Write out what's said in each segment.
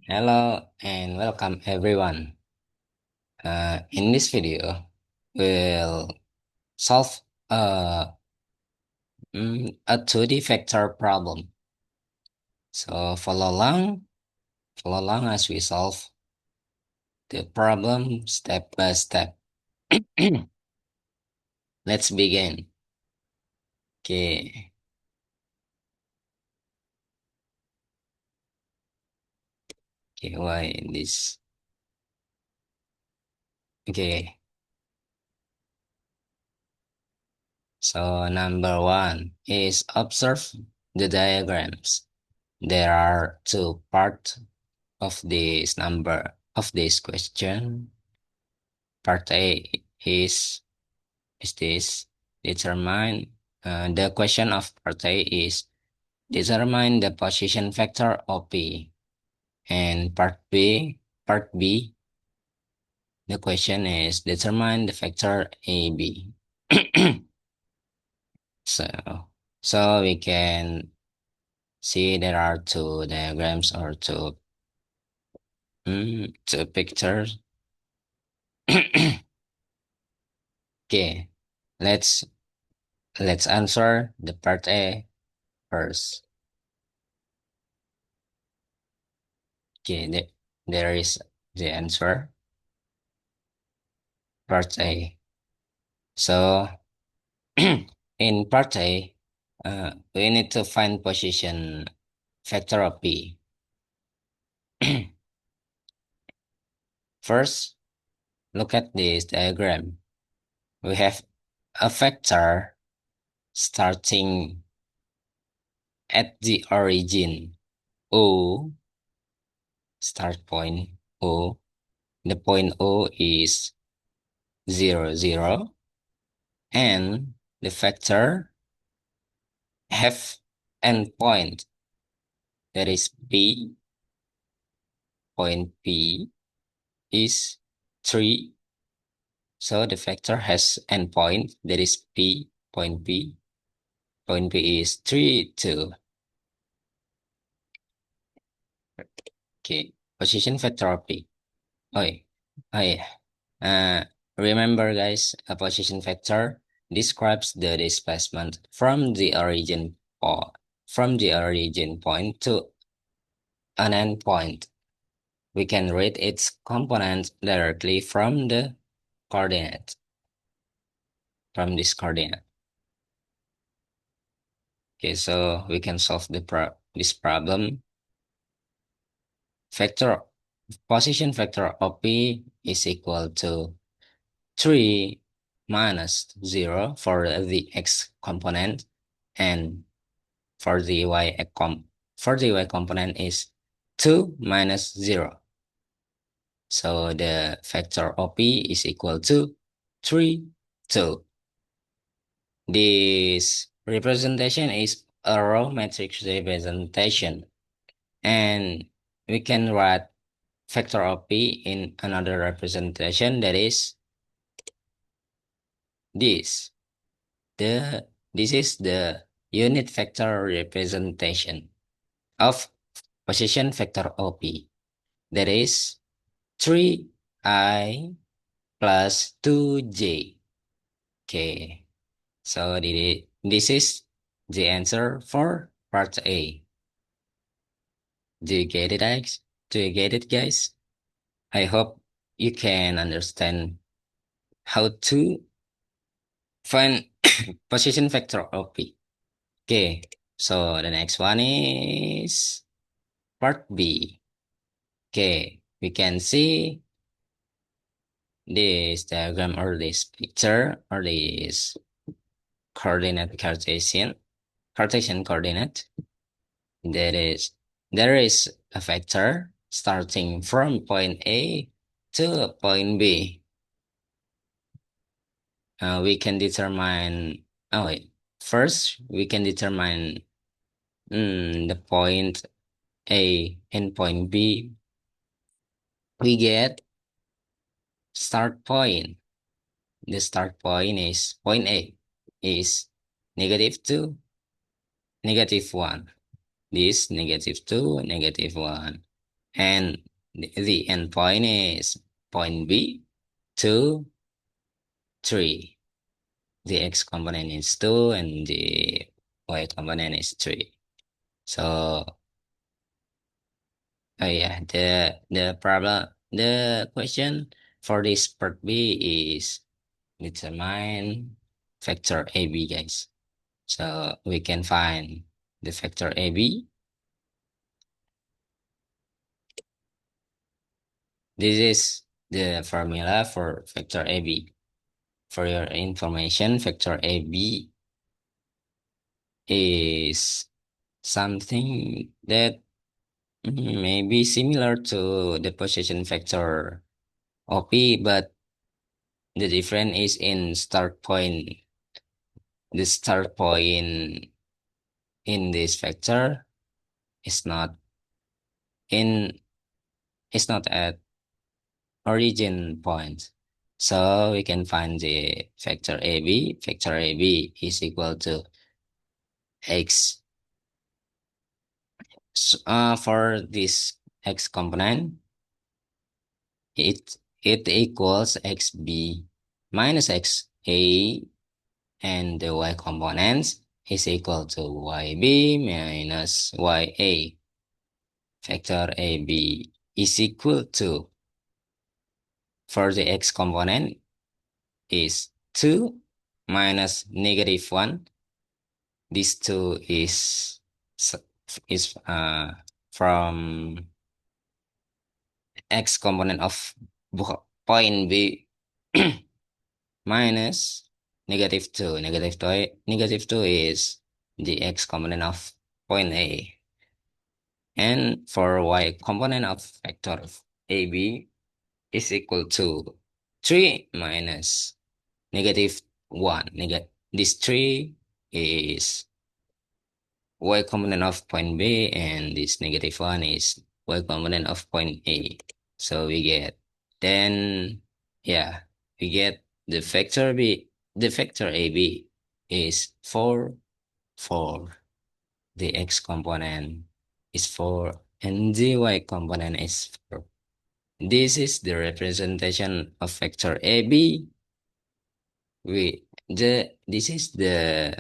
Hello and welcome everyone. In this video, we'll solve a, a 2D vector problem. So follow along as we solve the problem step by step. Let's begin. Okay, okay, why this? Okay, so number one is observe the diagrams. There are two parts of this question. Part A is this determine the question of part A is determine the position vector of P, and part B the question is determine the vector AB. so we can see there are two diagrams or two pictures. Okay, let's answer the part A first. Okay, there is the answer, part A. So in part A, we need to find position vector of P. First, look at this diagram. We have a vector starting at the origin O, start point O. The point O is 0, 0, and the vector have endpoint, that is P. Point P is 3. So the vector has endpoint, that is P, point P. Point P is 3, 2. Okay, position vector of P. Oh, yeah. Uh, Remember guys, a position vector describes the displacement from the origin point to an endpoint. We can read its components directly from the coordinate, from this coordinate. Okay, so we can solve this problem. Vector position vector of P is equal to 3 minus 0 for the x component, and for the y component is 2 minus 0. So the vector of P is equal to 3, 2. This representation is a raw matrix representation, and we can write vector of P in another representation, that is this. This is the unit vector representation of position vector OP, that is 3i plus 2j. Okay, so this is the answer for part A. Do you get it, guys? Do you get it, guys? I hope you can understand how to find position vector OP. Okay, so the next one is part B. Okay, we can see this diagram or this picture or this coordinate Cartesian coordinate. There is a vector starting from point A to point B. We can determine, oh wait, first we can determine the point A and point B. We get start point. The start point is point A is -2, -1. This -2, -1. and the endpoint is point B, 2, 3. The x component is 2 and the y component is 3. So, oh yeah, the question for this part B is determine vector AB, guys. So we can find the vector AB. This is the formula for vector AB. For your information, vector AB is something that may be similar to the position vector OP, but the difference is in start point. The start point in this vector is not in is not at origin point. So we can find the vector AB. Vector AB is equal to x. For this x component, it equals xb minus xa, and the y component is equal to yb minus ya. Vector AB is equal to, for the x component, is 2 minus negative 1. This 2 is from x component of point B minus negative 2. Negative 2 is the x component of point A. And for y component of vector of AB is equal to 3 minus negative 1. This 3 is y component of point B, and this negative 1 is y component of point A. So we get, then, yeah, we get the vector B. The vector AB is 4, 4. The x component is 4, and the y component is 4. This is the representation of vector AB. This is the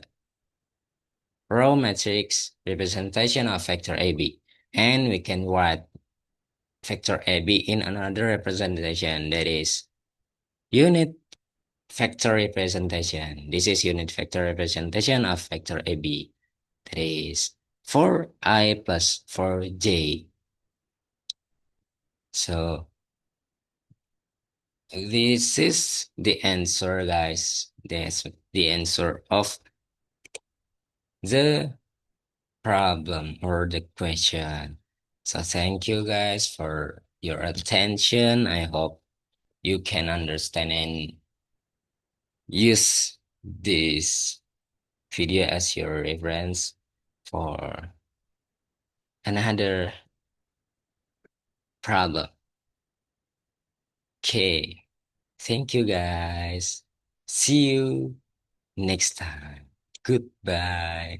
row matrix representation of vector AB, and we can write vector AB in another representation, that is unit vector representation. This is unit vector representation of vector AB, that is 4i plus 4j. So this is the answer, guys. That's the answer of the problem or the question. So thank you guys for your attention. I hope you can understand and use this video as your reference for another problem. Okay. Thank you guys. See you next time. Goodbye.